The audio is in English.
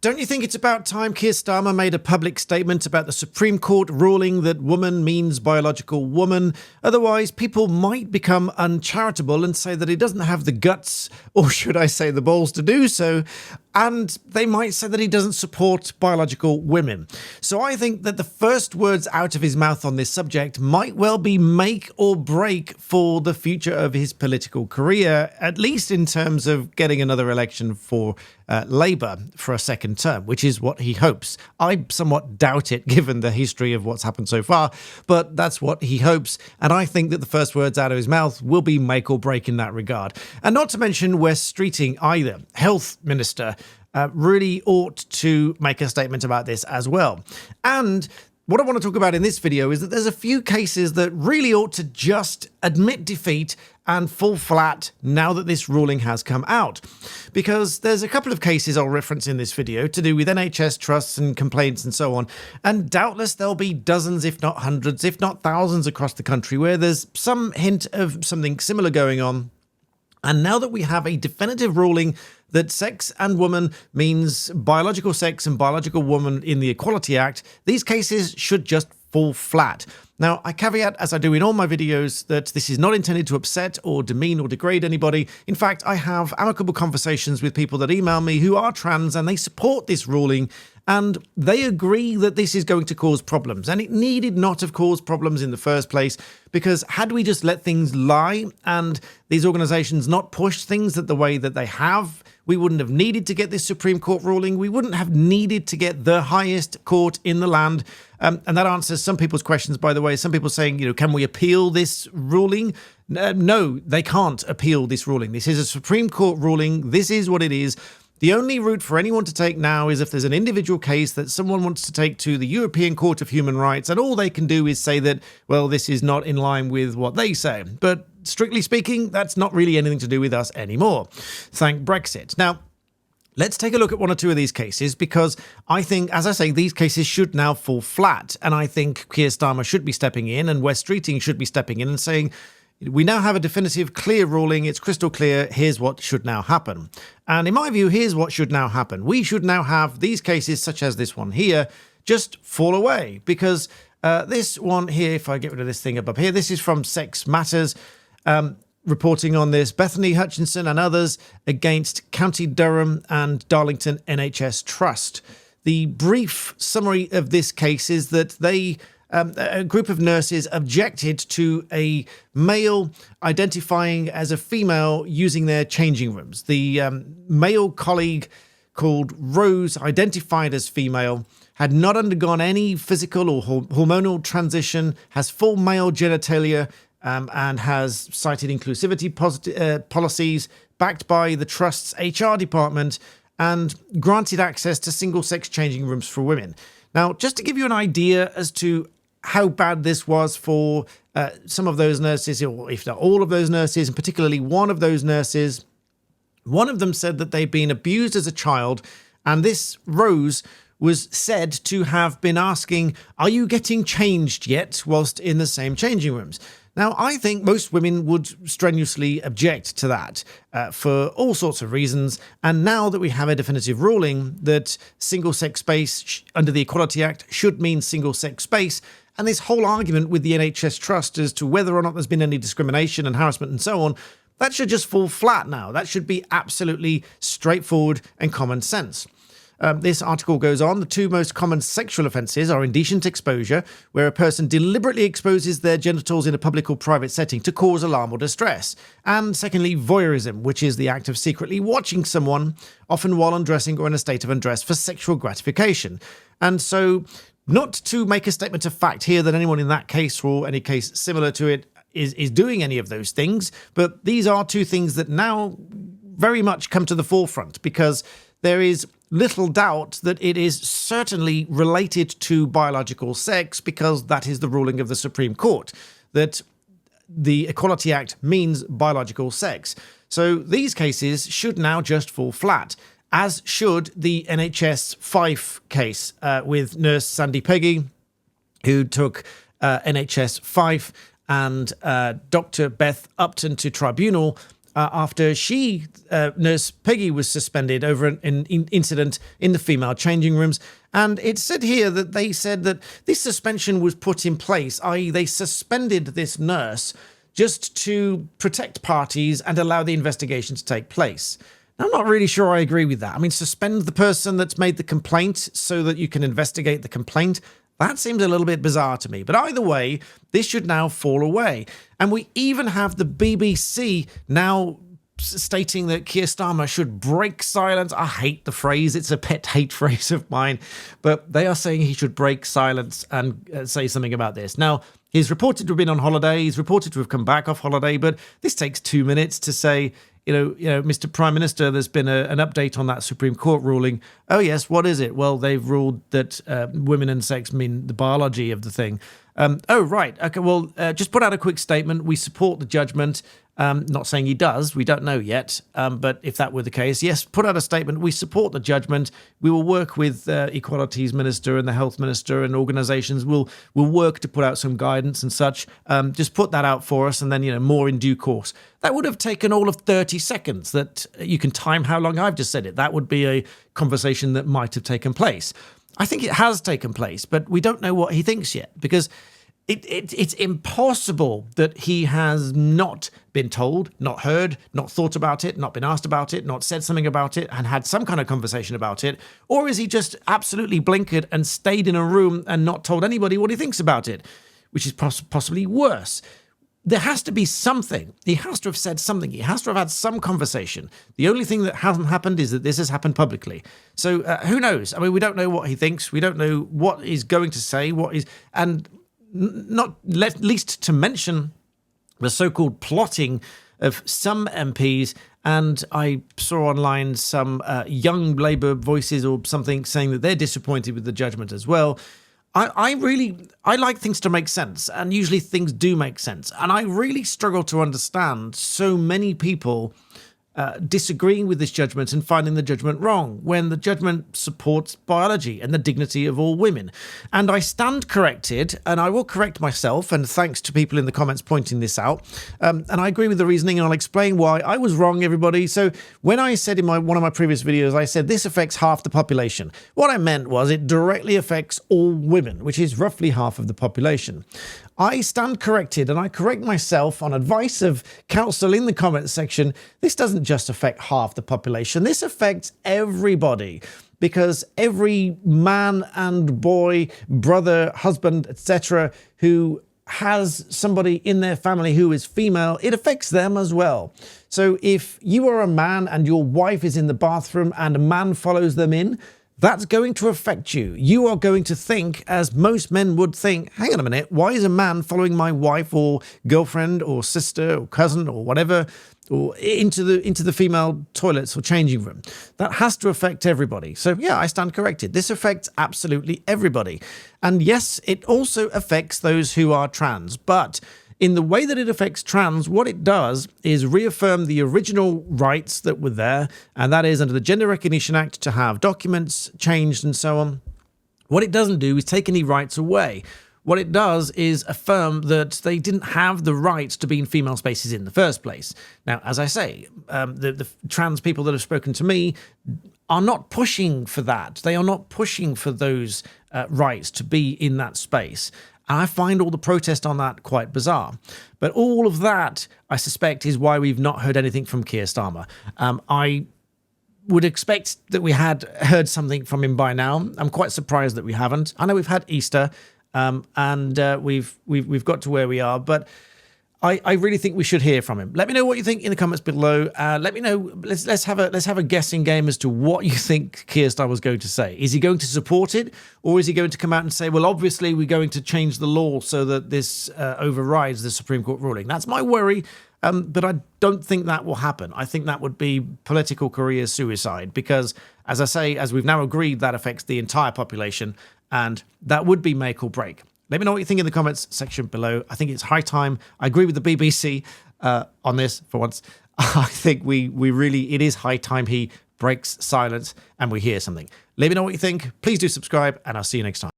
Don't you think it's about time Keir Starmer made a public statement about the Supreme Court ruling that woman means biological woman? Otherwise, people might become uncharitable and say that he doesn't have the guts, or should I say the balls, to do so, and they might say that he doesn't support biological women. So I think that the first words out of his mouth on this subject might well be make or break for the future of his political career, at least in terms of getting another election for Labour for a second term, which is what he hopes. I somewhat doubt it, given the history of what's happened so far, but that's what he hopes. And I think that the first words out of his mouth will be make or break in that regard. And not to mention Wes Streeting either. Health Minister really ought to make a statement about this as well. And what I want to talk about in this video is that there's a few cases that really ought to just admit defeat and fall flat now that this ruling has come out. Because there's a couple of cases I'll reference in this video to do with NHS trusts and complaints and so on. And doubtless there'll be dozens, if not hundreds, if not thousands across the country where there's some hint of something similar going on. And now that we have a definitive ruling that sex and woman means biological sex and biological woman in the Equality Act, these cases should just fall flat. Now, I caveat, as I do in all my videos, that this is not intended to upset or demean or degrade anybody. In fact, I have amicable conversations with people that email me who are trans and they support this ruling and they agree that this is going to cause problems. And it needed not have caused problems in the first place, because had we just let things lie and these organisations not push things the way that they have, we wouldn't have needed to get this Supreme Court ruling. We wouldn't have needed to get the highest court in the land. And that answers some people's questions, by the way. Some people saying, can we appeal this ruling? No, they can't appeal this ruling. This is a Supreme Court ruling. This is what it is. The only route for anyone to take now is if there's an individual case that someone wants to take to the European Court of Human Rights, and all they can do is say that, well, this is not in line with what they say. But strictly speaking, that's not really anything to do with us anymore. Thank Brexit. Now, let's take a look at one or two of these cases, because I think, as I say, these cases should now fall flat. And I think Keir Starmer should be stepping in and Wes Streeting should be stepping in and saying, we now have a definitive, clear ruling. It's crystal clear. Here's what should now happen. And in my view, here's what should now happen. We should now have these cases, such as this one here, just fall away. Because this one here, if I get rid of this thing above here, this is from Sex Matters, reporting on this, Bethany Hutchinson and others against County Durham and Darlington NHS Trust. The brief summary of this case is that a group of nurses objected to a male identifying as a female using their changing rooms. The male colleague called Rose, identified as female, had not undergone any physical or hormonal transition, has full male genitalia, and has cited inclusivity policies backed by the Trust's HR department and granted access to single-sex changing rooms for women. Now, just to give you an idea as to how bad this was for some of those nurses, or if not all of those nurses, and particularly one of those nurses, one of them said that they'd been abused as a child, and this Rose was said to have been asking, are you getting changed yet, whilst in the same changing rooms? Now, I think most women would strenuously object to that for all sorts of reasons. And now that we have a definitive ruling that single-sex space under the Equality Act should mean single-sex space, and this whole argument with the NHS Trust as to whether or not there's been any discrimination and harassment and so on, that should just fall flat now. That should be absolutely straightforward and common sense. This article goes on, the two most common sexual offences are indecent exposure, where a person deliberately exposes their genitals in a public or private setting to cause alarm or distress. And secondly, voyeurism, which is the act of secretly watching someone, often while undressing or in a state of undress, for sexual gratification. And so, not to make a statement of fact here that anyone in that case or any case similar to it is doing any of those things, but these are two things that now very much come to the forefront, because there is little doubt that it is certainly related to biological sex, because that is the ruling of the Supreme Court, that the Equality Act means biological sex. So these cases should now just fall flat, as should the NHS Fife case with nurse Sandy Peggy, who took NHS Fife and Dr. Beth Upton to tribunal after Nurse Peggy was suspended over an incident in the female changing rooms. And it said here that they said that this suspension was put in place, i.e. they suspended this nurse just to protect parties and allow the investigation to take place. Now, I'm not really sure I agree with that. I mean, suspend the person that's made the complaint so that you can investigate the complaint. That seems a little bit bizarre to me. But either way, this should now fall away. And we even have the BBC now stating that Keir Starmer should break silence. I hate the phrase. It's a pet hate phrase of mine. But they are saying he should break silence and say something about this. Now, he's reported to have been on holiday. He's reported to have come back off holiday. But this takes 2 minutes to say, you know, Mr. Prime Minister, there's been an update on that Supreme Court ruling. Oh, yes, what is it? Well, they've ruled that women and sex mean the biology of the thing. Oh, right. Okay, well, just put out a quick statement. We support the judgment. Not saying he does. We don't know yet. But if that were the case, yes, put out a statement. We support the judgment. We will work with Equalities Minister and the Health Minister and organisations. We'll work to put out some guidance and such. Just put that out for us and then, more in due course. That would have taken all of 30 seconds. That you can time how long I've just said it. That would be a conversation that might have taken place. I think it has taken place, but we don't know what he thinks yet because it's impossible that he has not been told, not heard, not thought about it, not been asked about it, not said something about it and had some kind of conversation about it. Or is he just absolutely blinkered and stayed in a room and not told anybody what he thinks about it, which is possibly worse. There has to be something. He has to have said something. He has to have had some conversation. The only thing that hasn't happened is that this has happened publicly. So who knows? I mean, we don't know what he thinks. We don't know what he's going to say, and not least to mention the so-called plotting of some MPs. And I saw online some young Labour voices or something saying that they're disappointed with the judgment as well. I like things to make sense, and usually things do make sense. And I really struggle to understand so many people disagreeing with this judgment and finding the judgment wrong when the judgment supports biology and the dignity of all women. And I stand corrected, and I will correct myself, and thanks to people in the comments pointing this out. And I agree with the reasoning, and I'll explain why I was wrong, everybody. So when I said in one of my previous videos, I said this affects half the population. What I meant was it directly affects all women, which is roughly half of the population. I stand corrected, and I correct myself on advice of counsel in the comments section. This doesn't just affect half the population. This affects everybody, because every man and boy, brother, husband, etc., who has somebody in their family who is female, it affects them as well. So if you are a man and your wife is in the bathroom and a man follows them in, that's going to affect you. You are going to think, as most men would think, hang on a minute, why is a man following my wife or girlfriend or sister or cousin or whatever or into the female toilets or changing room? That has to affect everybody. So yeah, I stand corrected. This affects absolutely everybody. And yes, it also affects those who are trans, but in the way that it affects trans, what it does is reaffirm the original rights that were there, and that is under the Gender Recognition Act to have documents changed and so on. What it doesn't do is take any rights away. What it does is affirm that they didn't have the right to be in female spaces in the first place. Now, as I say, the trans people that have spoken to me are not pushing for that. They are not pushing for those rights to be in that space. And I find all the protest on that quite bizarre. But all of that, I suspect, is why we've not heard anything from Keir Starmer. I would expect that we had heard something from him by now. I'm quite surprised that we haven't. I know we've had Easter, and we've got to where we are, but I really think we should hear from him. Let me know what you think in the comments below. Let me know. Let's have a guessing game as to what you think Keir Starmer was going to say. Is he going to support it, or is he going to come out and say, well, obviously we're going to change the law so that this overrides the Supreme Court ruling? That's my worry. But I don't think that will happen. I think that would be political career suicide because, as I say, as we've now agreed, that affects the entire population, and that would be make or break. Let me know what you think in the comments section below. I think it's high time. I agree with the BBC on this for once. I think it is high time he breaks silence and we hear something. Let me know what you think. Please do subscribe, and I'll see you next time.